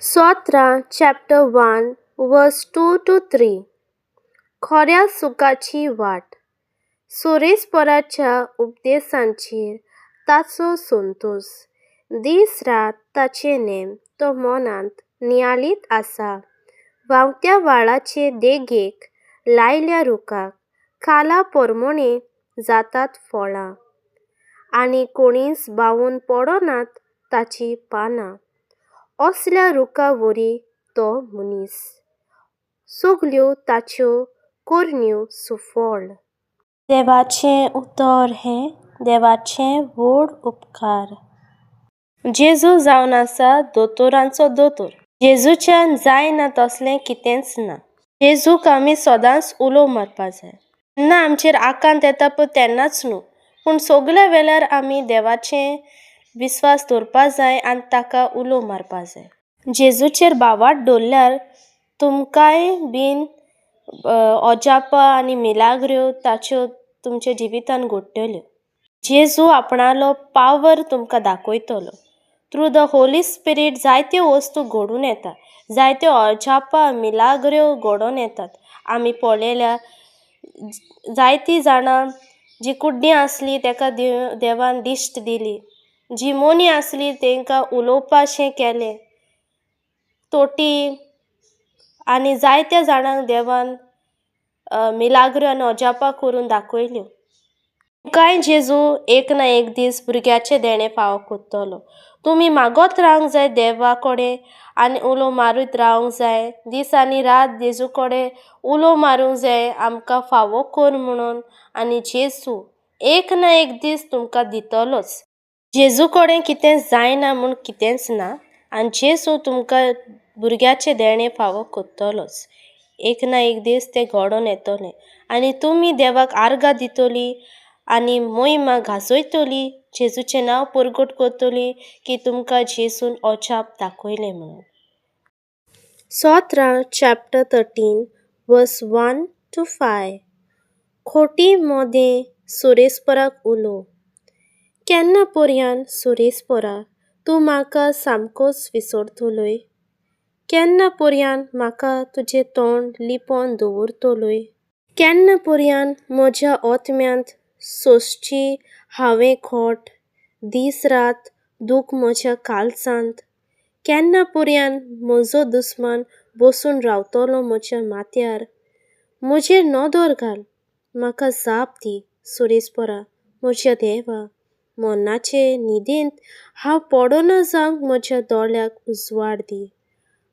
Sotra chapter 1 verse 2 to 3. खोऱ्या सुखाची वाट. सुरेस्पराच्या उपदेशांचेर ताचो संतोष. दीस रात ताचे नेम तो मनांत नियाळीत आसा. व्हांवत्या वाळाचे देगेक लायल्या रुखाक खाला पोरमोणे जातात फळां. आनी कोणीच बावून पडोनात ताची पानां. असल्या रुखा वरी तो मनीस. सगल्यो ताच्यो कोरण्यो सुफळ. देवाचें उतर हें देवाचें व्हड उपकार. जेजू जावन आसा दोतोरांचो दोतोर. जेजूच्यान जायना तसलें कितेंच ना. जेजूक आमी सदांच उलो मारपा जाय. जेन्ना आमचेर आकांत येता पळय तेन्नाच न्हू, पूण सगल्या वेळार आमी देवाचें विस्वास दवरपा जाय आनी ताका उलो मारपा जाय. जेजूचेर बावाट दवरल्यार तुमकांय बीन अजापां आनी मिलाग्र्यो ताच्यो तुमच्या जिवितान घडटल्यो. जेजू आपणालो पावर तुमकां दाखयतलो. थ्रू द होली स्पिरीट जायत्यो वस्तू घडून येता. जायत्यो अजापां मिलाग्र्यो घडोवन येतात. आमी पळयल्या जायतीं जाणां जीं कुड्डीं आसलीं ताका देवान दिश्ट दिली. जीं मोनी आसलीं तांकां उलोवपाशें केलें. तोटी आनी जायत्या जाणांक देवान मिलाग्र्यो आनी अजापां करून दाखयल्यो. तुमकांय जेजू एक ना एक दीस भुरग्याचें देणें फावो करतलो. तुमी मागत रावंक जाय देवा कडेन आनी उलो मारीत रावंक जाय. दीस आनी रात जेजू कडेन उलो मारूंक जाय आमकां फावो कर म्हणून. आनी जेजू एक ना एक दीस तुमकां दितलोच. जेजू कडेन कितें जायना म्हूण कितेंच ना. आनी जेजू तुमकां भुरग्याचें देणें फावो करतलोच. एक ना एक दीस तें घडोवन येतलें आनी तुमी देवाक आर्गां दितलीं आनी मोहिमा घासयतलीं. जेजूचें नांव परगट करतलीं की तुमकां जेजून अजाप दाखयलें म्हणून. सोत्रा चॅप्टर 13 वर्स 1 to 5. खोटी मोदें सुरेस्पराक उलो. केन्ना पर्यान सुरेस्परा तूं म्हाका सामकोच विसरतलोय? केन्ना पर्यान म्हाका तुजें तोंड लिपोवन दवरतलोय? केन्ना पर्यान म्हज्या ओतम्यांत सोंसची हांवें खोट, दीस रात दूख म्हज्या काळजांत? केन्ना पर्यान म्हजो दुस्मान बसून रावतलो म्हज्या माथ्यार? म्हजेर नदर घाल, म्हाका जाप दी सुरेस्परा म्हज्या देवा. मरणाचे न्हिदेंत हांव पडना जावंक म्हज्या दोळ्याक उजवाड दी.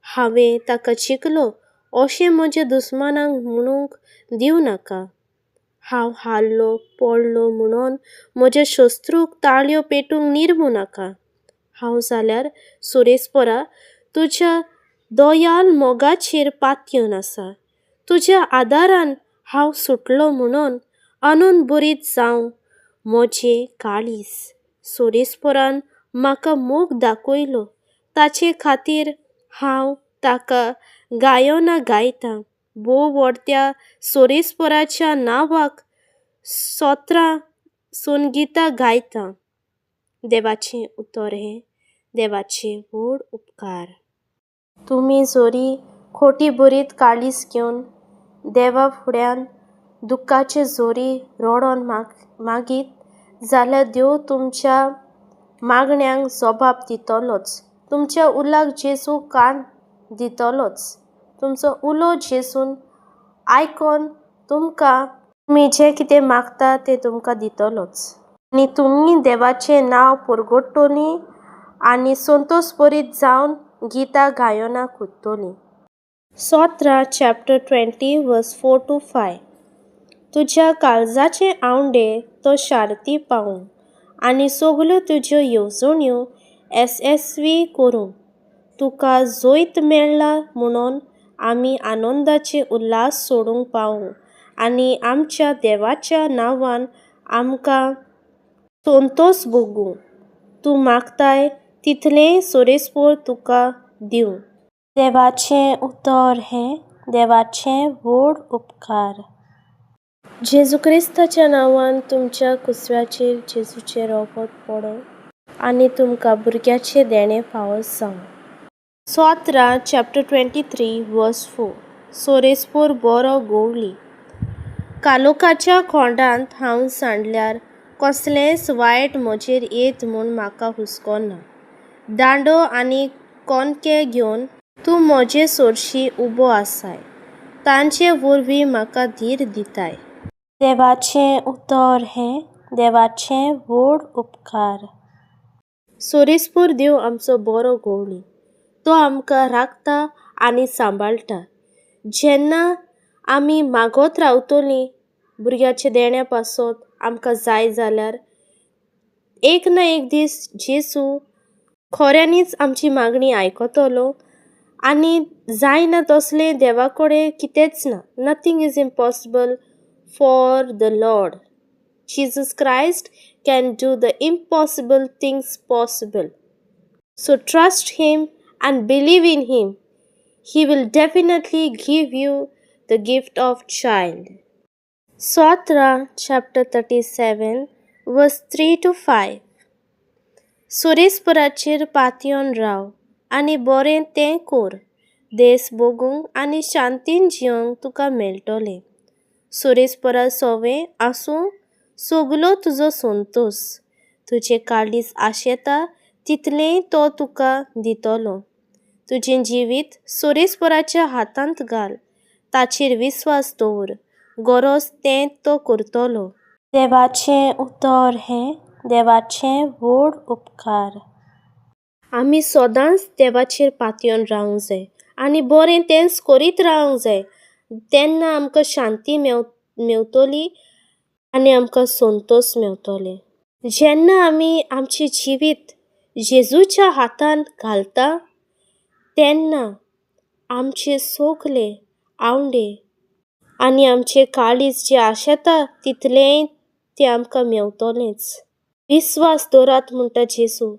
हांवें ताका चिकलो अशें म्हज्या दुस्मानांक म्हणूंक दिवं नाका. हांव हारलो पडलो म्हणून म्हज्या शत्रूक ताळयो पेटूंक निर्मू नाका. हांव जाल्यार सुरेस्परा तुज्या दयाल मोगाचेर पातयेवन आसा. तुज्या आदारान हांव सुटलो म्हणून आनंद भरीत जावं म्हजें काळीज. सुरेस्परान म्हाका मोग दाखयलो ताचे खातीर हांव ताका गायोनां गायतां. भोव व्हडत्या सुरेस्पराच्या नांवाक सोत्रां संगितां गायतां. देवाचें उतर हें देवाचे व्हड उपकार. तुमी जोरी खोटी भरीत काळीज घेवन देवा फुड्यान दुख्खाचे जोरी रडोन मागीत जाल्यार देव तुमच्या मागण्यांक जबाब दितलोच. तुमच्या उलाक जेजू कान दितलोच. तुमचो उलो जेजून आयकोन तुमी जें कितें मागता तें तुमकां दितलोच. आनी तुमी देवाचें नांव परगटतलीं आनी संतोश भरीत जावन गितां गायोनां करतलीं. सोत्रा चॅप्टर 20 वर्स 4 to 5. तुज्या काळजाचे आवंडे तो शार्ती पावूं आनी सगल्यो तुज्यो येवजण्यो येसस्वी करूं. तुका जैत मेळ्ळा म्हणून आमी आनंदाचे उल्हास सोडूंक पावूं आनी आमच्या देवाच्या नांवान आमकां संतोश भोगूं. तूं मागताय तितलें सुरेस्पर तुका दिवं. देवाचें उतर हें देवाचें व्हड उपकार. जेजू क्रिस्ताच्या नांवान तुमच्या कुसव्याचेर जेजूचें रोगत पडो आनी तुमकां भुरग्याचें देणें फावो जावं. Sotra chapter 23 verse 4. सोरेस्पोर बरो गोवली. कालोखाच्या खोंडांत हांव सांडल्यार कसलेंच वायट म्हजेर येत म्हूण म्हाका हुस्को ना. दांडो आनी कोणके घेवन तूं म्हजे सोरशी उबो आसाय. तांचे वरवीं म्हाका धीर दिताय. देवाचें उतर हें देवाचें व्हड उपकार. सोरेस्पोर देव आमचो बरो गोवली. तो आमकां राखता आनी सांबाळटा. जेन्ना आमी मागोत रावतलीं भुरग्याच्या देण्या पासत आमकां जाय जाल्यार एक ना एक दीस जेसू खऱ्यांनीच आमची मागणी आयकतलो आनी जायना तसलें देवा कडेन कितेंच ना. Nothing is impossible for the Lord. Jesus Christ can do the impossible things possible. So trust Him and believe in Him. He will definitely give you the gift of child. Sotra chapter 37 verse 3 to 5. सुरेस्पराचेर पातयोन राव आनी बरें तें core. देस भोगूंक आनी शांतीन जियोंक तुका मेळटलें. सुरेस्परा सोवें आसूं सगलो तुजो संतोस. तुजें काळीज आशेता तितलें तो तुका दितलो. तुजें जिवीत सुरेस्पराच्या हातांत घाल. ताचेर विस्वास दवर. गरज तें तो करतलो. देवाचें उतर हें देवाचें व्हड उपकार. आमी सदांच देवाचेर पातयोन रावंक जाय आनी बरें तेंच करीत रावंक जाय. तेन्ना आमकां शांती मेवतली आनी आमकां संतोश मेवतलें. जेन्ना आमी आमचें जिवीत जेजूच्या हातांत घालता तेन्ना आमचे सगले आवडे आनी आमचें काळीज जें आशेता तितलेंय तें आमकां मेवतलेंच. विस्वास दवरात म्हणटा जेजू.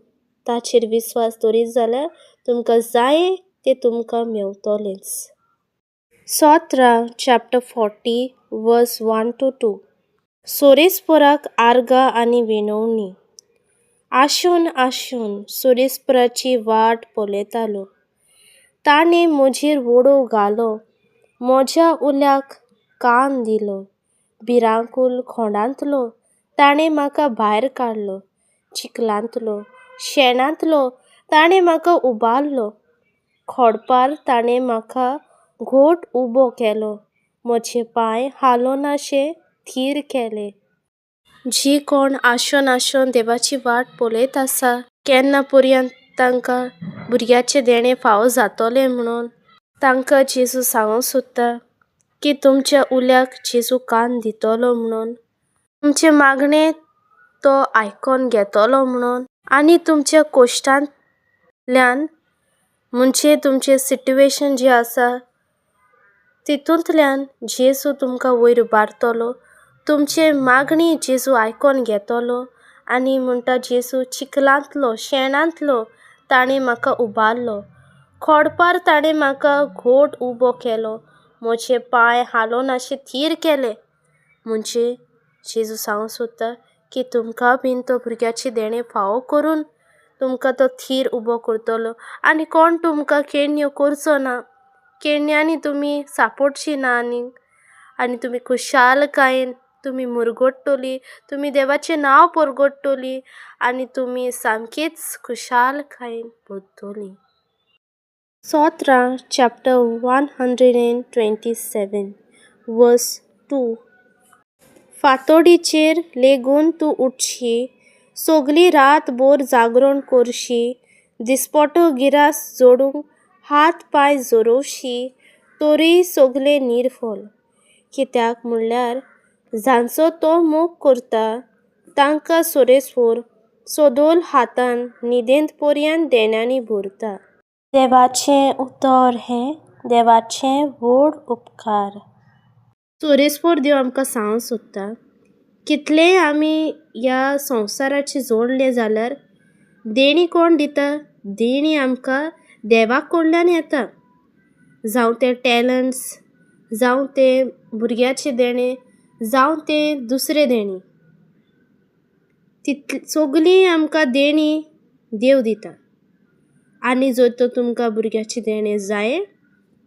ताचेर विस्वास दवरीत जाल्यार तुमकां जाय तें तुमकां मेवतलेंच. सोत्रा चॅप्टर 40 वर्स 1 to 2. सोरेस्पराक आर्गां आनी विनवणी. आशून आशून सोरेस्पराची वाट पळयतालो. ताणें म्हजेर वडो घालो. म्हज्या उल्याक कान दिलो. भिरांकूळ खोंडांतलो ताणें म्हाका भायर काडलो. चिखलांतलो शेणांतलो ताणें म्हाका उबारलो. खोडपार ताणें म्हाका घोट उबो केलो. म्हजे पांय हालोनाशे थीर केले. जी कोण आशोन आशोन देवाची वाट पळयत आसा केन्ना पर्यंत तांकां भुरग्याचें देणें फावो जातलें म्हणून तांकां जेजू सांगूंक सोदता की तुमच्या उल्याक जेजू कान दितलो म्हणून, तुमचे मागणें तो आयकोन घेतलो म्हणून आनी तुमच्या कोश्टांतल्यान म्हणजे तुमचें सिट्युएशन जें आसा तितूंतल्यान जेजू तुमकां वयर उबारतलो. तुमचे मागणी जेजू आयकोन घेतलो आनी म्हणटा जेजू चिखलांतलो शेणांतलो ताणें म्हाका उबारलो. खोडपार ताणें म्हाका घोट उबो केलो. म्हजे पांय हालोनाशे थीर केले. म्हणजे जेजू सांगूंक सोदता की तुमकां बीन तो भुरग्याचें देणें फावो करून तुमकां तो थीर उबो करतलो आनी कोण तुमकां केण्यो करचो ना. केण्यांनी तुमी सांपडची ना आनी तुमी खुशालकायेन तुमी मुरगडटली. तुमी देवाचें नांव परगडटली आनी तुमी सामकीच खुशालकायेन भोगतलीं. सोत्रा चॅप्टर 127 वर्स 2. फातोडीचेर लेगून तूं उठशी. सगली रातभर जागरण करशी. दिसपटो गिरास जोडूंक हात पांय जोडोवशी. तोरी सगले निर्फल. कित्याक म्हणल्यार जांचो तो मोग करता तांकां सोरेस्पोर सोदोल हातान न्हिदेंत पर्यंत देण्यांनी भरता. देवाचें उतर हें देवाचें व्हड उपकार. सोरेस्पोर देव आमकां सांगूंक सोदता कितलेंय आमी ह्या संवसाराचे जोडले जाल्यार देणी कोण दिता. देणी आमकां देवा कडल्यान येता. जावं ते टॅलंट्स जावं ते भुरग्याचे देणें जावं ते दुसरे देणी सगलीं आमकां देणी देव दिता. आनी जर तर तुमकां भुरग्याचें देणें जाय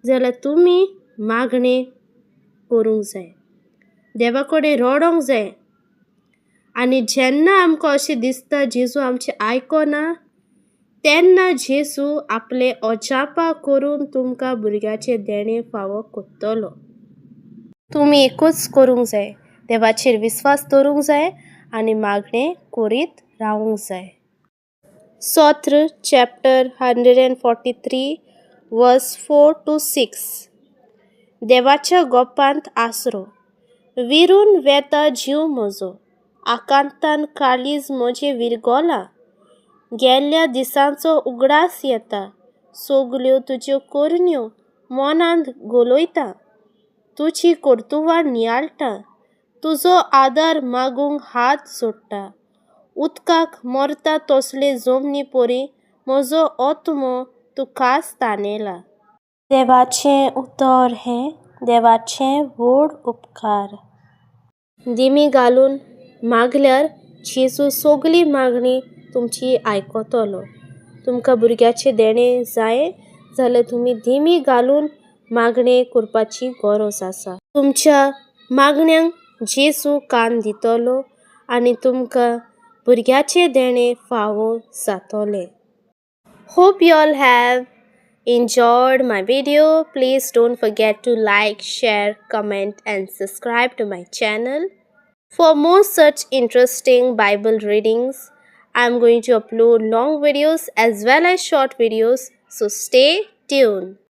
जाल्यार तुमी मागणें करूंक जाय, देवा कडेन रडोंक जाय. आनी जेन्ना आमकां अशें दिसता जेजू आमचें आयकना, तेन्ना जेजू आपले अजापां करून तुमकां भुरग्याचें देणें फावो कोत्तलो. तुमी एकूच करूंक जाय, देवाचेर विस्वास दवरूंक जाय आनी मागणें करीत रावूंक जाय. सोत्र चॅप्टर 143 वर्स 4 to 6. देवाच्या गोपांत आसरो. विरून वेता जीव म्हजो, आकांतान काळीज म्हजें विरगोलां. गेल्ल्या दिसांचो उगडास येता, सोगल्यो तुज्यो कोरन्यो मनांत गोलोयता. तुजी कर्तुवां नियाळटा, तुजो आदार मागूंक हात जोडटा. उदकाक मरता तसले जमनी परी म्हजो आत्मो तुकाच ताणेला. देवाचें उतर हें देवाचें व्हड उपकार. दिमी घालून मागल्यार जेजू सगली मागणी तुमची आयकतलो. तुमकां भुरग्याचें देणें जाय जाल्यार तुमी दिमी घालून मागणें करपाची गरज आसा. तुमच्या मागण्यांक जेजू कान दितलो आनी तुमकां भुरग्याचें देणें फावो जातलें. Hope you all have enjoyed my video. Please don't forget to like, share, comment and subscribe to my channel. For more such interesting Bible readings, I'm going to upload long videos as well as short videos, so stay tuned.